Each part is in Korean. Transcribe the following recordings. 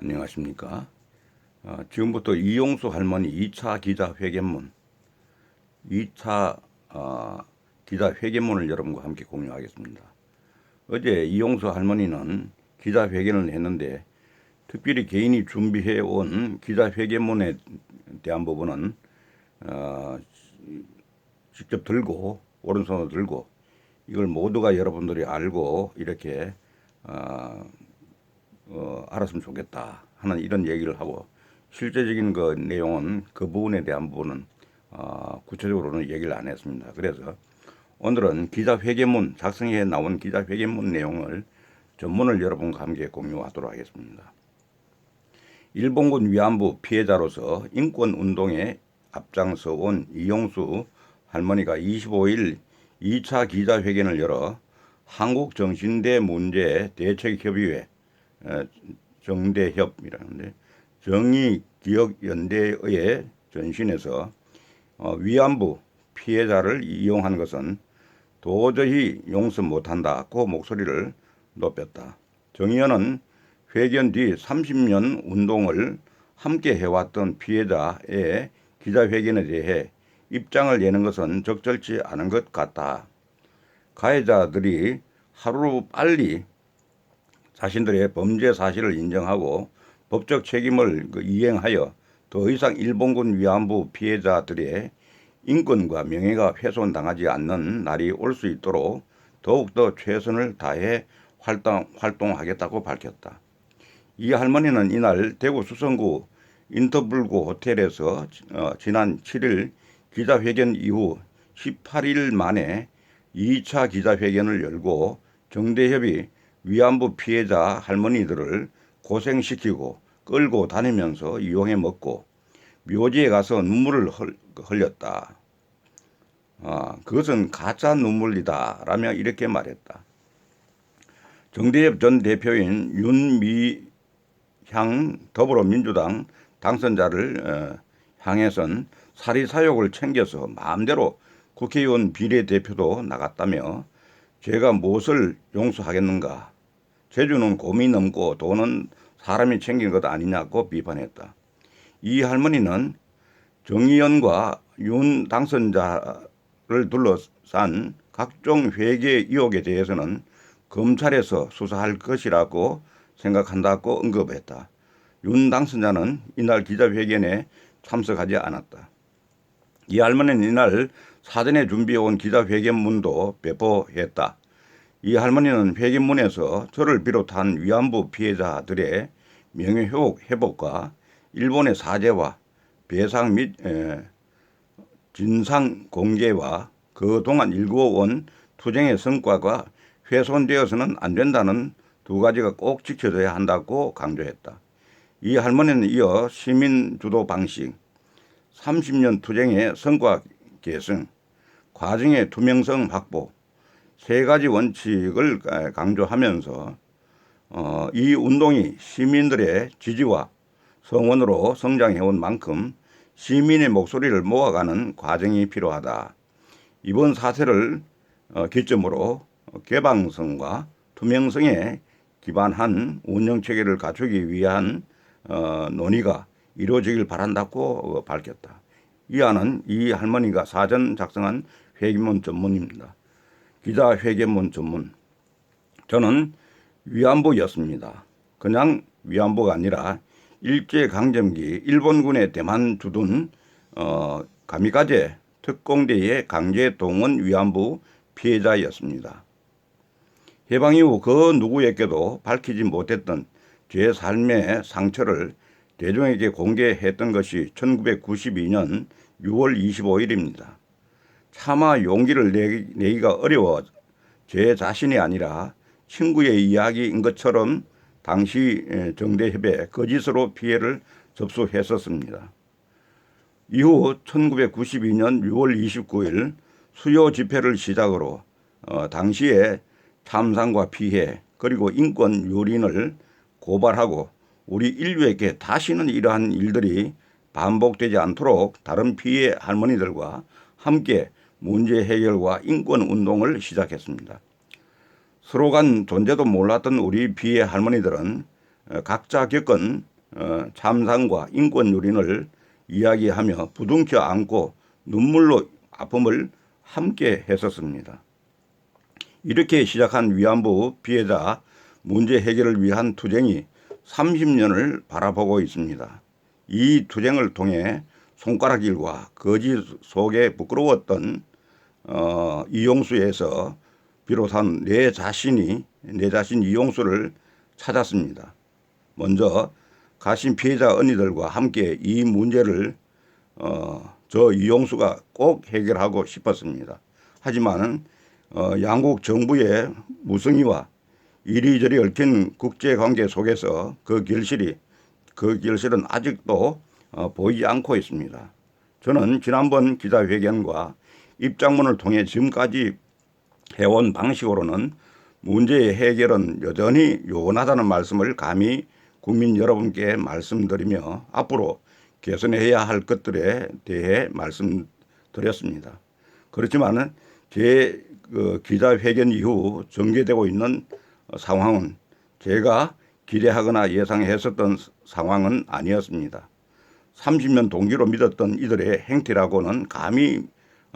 안녕하십니까. 지금부터 이용수 할머니 2차 기자회견문, 2차 기자회견문을 여러분과 함께 공유하겠습니다. 어제 이용수 할머니는 기자회견을 했는데 특별히 개인이 준비해 온 기자회견문에 대한 부분은 직접 들고 오른손으로 들고 이걸 모두가 여러분들이 알고 이렇게 알았으면 좋겠다 하는 이런 얘기를 하고 실제적인 그 내용은 그 부분에 대한 부분은 구체적으로는 얘기를 안 했습니다. 그래서 오늘은 기자회견문 작성해 나온 기자회견문 내용을 전문을 여러분과 함께 공유하도록 하겠습니다. 일본군 위안부 피해자로서 인권운동에 앞장서 온 이용수 할머니가 25일 2차 기자회견을 열어 한국정신대 문제 대책협의회 정대협이라는데 정의기억연대의 전신에서 위안부 피해자를 이용한 것은 도저히 용서 못한다고 목소리를 높였다. 정의연은 회견 뒤 30년 운동을 함께 해왔던 피해자의 기자회견에 대해 입장을 내는 것은 적절치 않은 것 같다. 가해자들이 하루 빨리 자신들의 범죄 사실을 인정하고 법적 책임을 이행하여 더 이상 일본군 위안부 피해자들의 인권과 명예가 훼손당하지 않는 날이 올 수 있도록 더욱더 최선을 다해 활동하겠다고 밝혔다. 이 할머니는 이날 대구 수성구 인터블구 호텔에서 지난 7일 기자회견 이후 18일 만에 2차 기자회견을 열고 정대협이 위안부 피해자 할머니들을 고생시키고 끌고 다니면서 이용해 먹고 묘지에 가서 눈물을 흘렸다. 그것은 가짜 눈물이다 라며 이렇게 말했다. 정대협 전 대표인 윤미향 더불어민주당 당선자를 향해선 사리사욕을 챙겨서 마음대로 국회의원 비례대표도 나갔다며 제가 무엇을 용서하겠는가. 재주는 곰이 넘고 돈은 사람이 챙긴 것 아니냐고 비판했다. 이 할머니는 정의연과 윤 당선자를 둘러싼 각종 회계 의혹에 대해서는 검찰에서 수사할 것이라고 생각한다고 언급했다. 윤 당선자는 이날 기자회견에 참석하지 않았다. 이 할머니는 이날 사전에 준비해온 기자회견문도 배포했다. 이 할머니는 회견문에서 저를 비롯한 위안부 피해자들의 명예회복과 일본의 사죄와 배상 및 진상 공개와 그동안 일구어온 투쟁의 성과가 훼손되어서는 안 된다는 두 가지가 꼭 지켜져야 한다고 강조했다. 이 할머니는 이어 시민주도 방식, 30년 투쟁의 성과 계승, 과정의 투명성 확보, 세 가지 원칙을 강조하면서 이 운동이 시민들의 지지와 성원으로 성장해온 만큼 시민의 목소리를 모아가는 과정이 필요하다. 이번 사태를 기점으로 개방성과 투명성에 기반한 운영체계를 갖추기 위한 논의가 이루어지길 바란다고 밝혔다. 이 안은 이 할머니가 사전 작성한 회견문 전문입니다. 기자회견문 전문. 저는 위안부였습니다. 그냥 위안부가 아니라 일제강점기 일본군의 대만 주둔 가미가제 특공대의 강제 동원 위안부 피해자였습니다. 해방 이후 그 누구에게도 밝히지 못했던 제 삶의 상처를 대중에게 공개했던 것이 1992년 6월 25일입니다. 차마 용기를 내기가 어려워 제 자신이 아니라 친구의 이야기인 것처럼 당시 정대협에 거짓으로 피해를 접수했었습니다. 이후 1992년 6월 29일 수요 집회를 시작으로 당시의 참상과 피해 그리고 인권 유린을 고발하고 우리 인류에게 다시는 이러한 일들이 반복되지 않도록 다른 피해 할머니들과 함께 문제 해결과 인권 운동을 시작했습니다. 서로 간 존재도 몰랐던 우리 피해 할머니들은 각자 겪은 참상과 인권 요린을 이야기하며 부둥켜 안고 눈물로 아픔을 함께 했었습니다. 이렇게 시작한 위안부 피해자 문제 해결을 위한 투쟁이 30년을 바라보고 있습니다. 이 투쟁을 통해 손가락일과 거짓 속에 부끄러웠던 이용수에서 비롯한 내 자신 이용수를 찾았습니다. 먼저 가신 피해자 언니들과 함께 이 문제를 저 이용수가 꼭 해결하고 싶었습니다. 하지만 양국 정부의 무성의와 이리저리 얽힌 국제관계 속에서 그 결실은 아직도 보이지 않고 있습니다. 저는 지난번 기자회견과 입장문을 통해 지금까지 해온 방식으로는 문제의 해결은 여전히 요원하다는 말씀을 감히 국민 여러분께 말씀드리며 앞으로 개선해야 할 것들에 대해 말씀드렸습니다. 그렇지만 제 기자회견 이후 전개되고 있는 상황은 제가 기대하거나 예상했었던 상황은 아니었습니다. 30년 동기로 믿었던 이들의 행태라고는 감히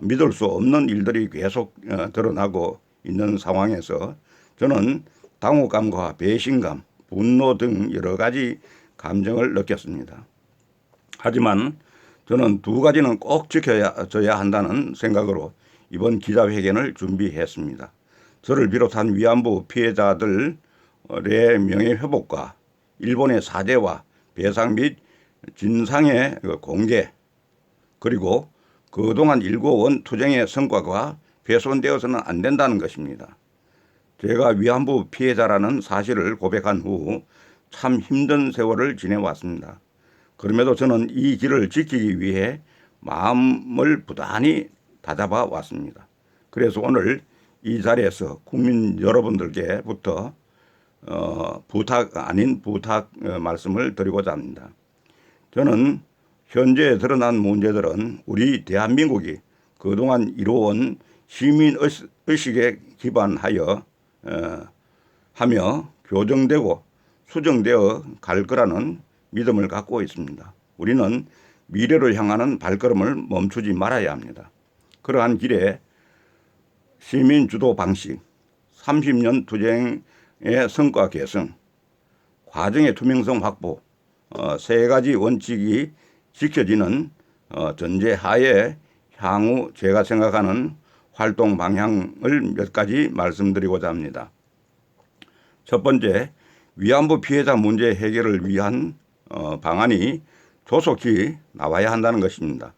믿을 수 없는 일들이 계속 드러나고 있는 상황에서 저는 당혹감과 배신감, 분노 등 여러 가지 감정을 느꼈습니다. 하지만 저는 두 가지는 꼭 지켜져야 한다는 생각으로 이번 기자회견을 준비했습니다. 저를 비롯한 위안부 피해자들의 명예회복과 일본의 사죄와 배상 및 진상의 공개, 그리고 그동안 일궈온 투쟁의 성과가 훼손되어서는 안 된다는 것입니다. 제가 위안부 피해자라는 사실을 고백한 후 참 힘든 세월을 지내왔습니다. 그럼에도 저는 이 길을 지키기 위해 마음을 부단히 다잡아 왔습니다. 그래서 오늘 이 자리에서 국민 여러분들께부터 부탁 아닌 부탁 말씀을 드리고자 합니다. 저는 현재 드러난 문제들은 우리 대한민국이 그동안 이루어온 시민의식에 기반하여 하며 교정되고 수정되어 갈 거라는 믿음을 갖고 있습니다. 우리는 미래로 향하는 발걸음을 멈추지 말아야 합니다. 그러한 길에 시민 주도 방식, 30년 투쟁의 성과 계승, 과정의 투명성 확보, 세 가지 원칙이 지켜지는 전제하에 향후 제가 생각하는 활동 방향을 몇 가지 말씀드리고자 합니다. 첫 번째, 위안부 피해자 문제 해결을 위한 방안이 조속히 나와야 한다는 것입니다.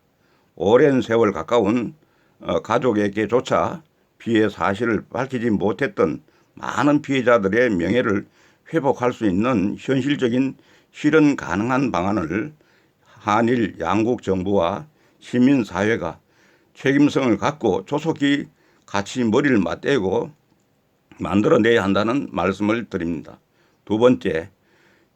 오랜 세월 가까운 가족에게조차 피해 사실을 밝히지 못했던 많은 피해자들의 명예를 회복할 수 있는 현실적인 실현 가능한 방안을 한일 양국 정부와 시민사회가 책임성을 갖고 조속히 같이 머리를 맞대고 만들어내야 한다는 말씀을 드립니다. 두 번째,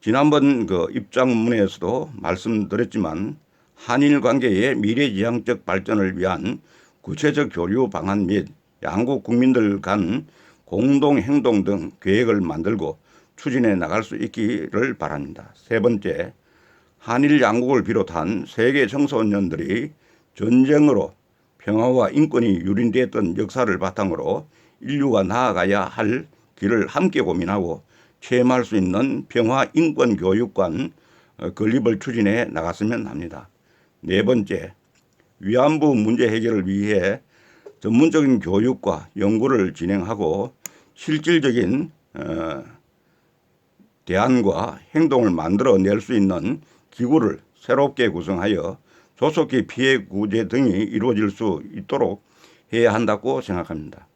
지난번 입장문에서도 말씀드렸지만 한일 관계의 미래지향적 발전을 위한 구체적 교류 방안 및 양국 국민들 간 공동행동 등 계획을 만들고 추진해 나갈 수 있기를 바랍니다. 세 번째, 한일 양국을 비롯한 세계 청소년들이 전쟁으로 평화와 인권이 유린되었던 역사를 바탕으로 인류가 나아가야 할 길을 함께 고민하고 체험할 수 있는 평화 인권 교육관 건립을 추진해 나갔으면 합니다. 네 번째, 위안부 문제 해결을 위해 전문적인 교육과 연구를 진행하고 실질적인 대안과 행동을 만들어낼 수 있는 기구를 새롭게 구성하여 조속히 피해 구제 등이 이루어질 수 있도록 해야 한다고 생각합니다.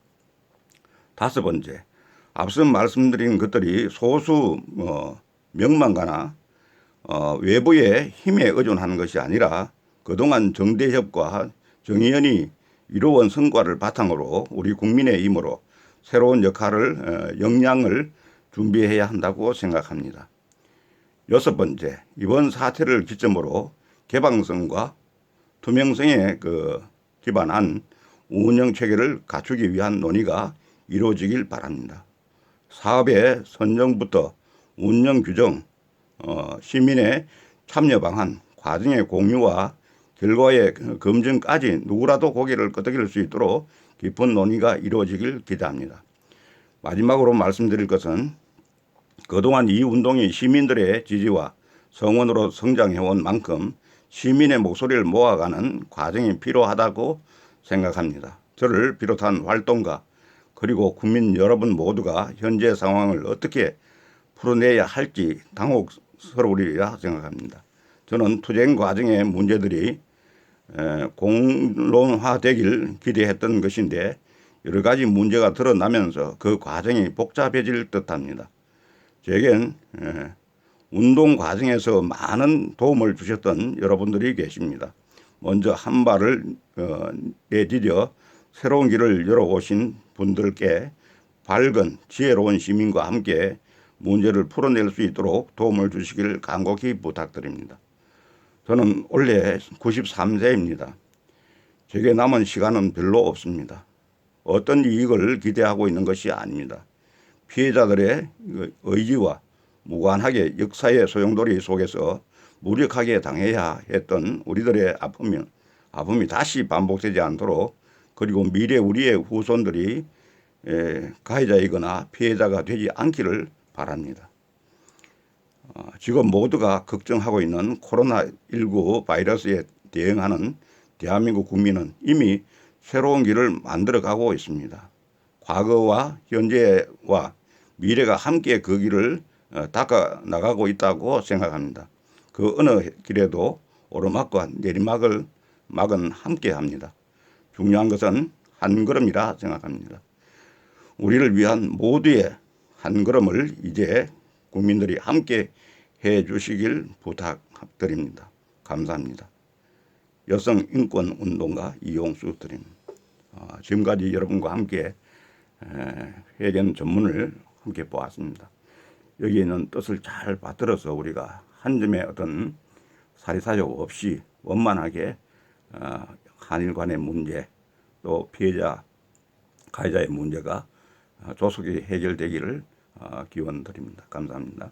다섯 번째, 앞서 말씀드린 것들이 소수 명망가나 외부의 힘에 의존하는 것이 아니라 그동안 정대협과 정의연이 이루어온 성과를 바탕으로 우리 국민의 힘으로 새로운 역량을 준비해야 한다고 생각합니다. 여섯 번째, 이번 사태를 기점으로 개방성과 투명성에 기반한 운영 체계를 갖추기 위한 논의가 이루어지길 바랍니다. 사업의 선정부터 운영 규정, 시민의 참여 방안, 과정의 공유와 결과의 검증까지 누구라도 고개를 끄덕일 수 있도록 깊은 논의가 이루어지길 기대합니다. 마지막으로 말씀드릴 것은 그동안 이 운동이 시민들의 지지와 성원으로 성장해온 만큼 시민의 목소리를 모아가는 과정이 필요하다고 생각합니다. 저를 비롯한 활동가 그리고 국민 여러분 모두가 현재 상황을 어떻게 풀어내야 할지 당혹스러우리라 생각합니다. 저는 투쟁 과정의 문제들이 공론화되길 기대했던 것인데 여러 가지 문제가 드러나면서 그 과정이 복잡해질 듯합니다. 제겐 운동 과정에서 많은 도움을 주셨던 여러분들이 계십니다. 먼저 한 발을 내디뎌 새로운 길을 열어오신 분들께 밝은 지혜로운 시민과 함께 문제를 풀어낼 수 있도록 도움을 주시길 간곡히 부탁드립니다. 저는 올해 93세입니다. 제게 남은 시간은 별로 없습니다. 어떤 이익을 기대하고 있는 것이 아닙니다. 피해자들의 의지와 무관하게 역사의 소용돌이 속에서 무력하게 당해야 했던 우리들의 아픔이 다시 반복되지 않도록, 그리고 미래 우리의 후손들이 가해자이거나 피해자가 되지 않기를 바랍니다. 지금 모두가 걱정하고 있는 코로나19 바이러스에 대응하는 대한민국 국민은 이미 새로운 길을 만들어가고 있습니다. 과거와 현재와 미래가 함께 그 길을 닦아 나가고 있다고 생각합니다. 그 어느 길에도 오르막과 내리막은 함께 합니다. 중요한 것은 한 걸음이라 생각합니다. 우리를 위한 모두의 한 걸음을 이제 국민들이 함께 해 주시길 부탁드립니다. 감사합니다. 여성인권운동가 이용수 드립니다. 지금까지 여러분과 함께 회견 전문을 함께 보았습니다. 여기 있는 뜻을 잘 받들어서 우리가 한 점의 어떤 사리사욕 없이 원만하게 한일 간의 문제, 또 피해자, 가해자의 문제가 조속히 해결되기를 기원드립니다. 감사합니다.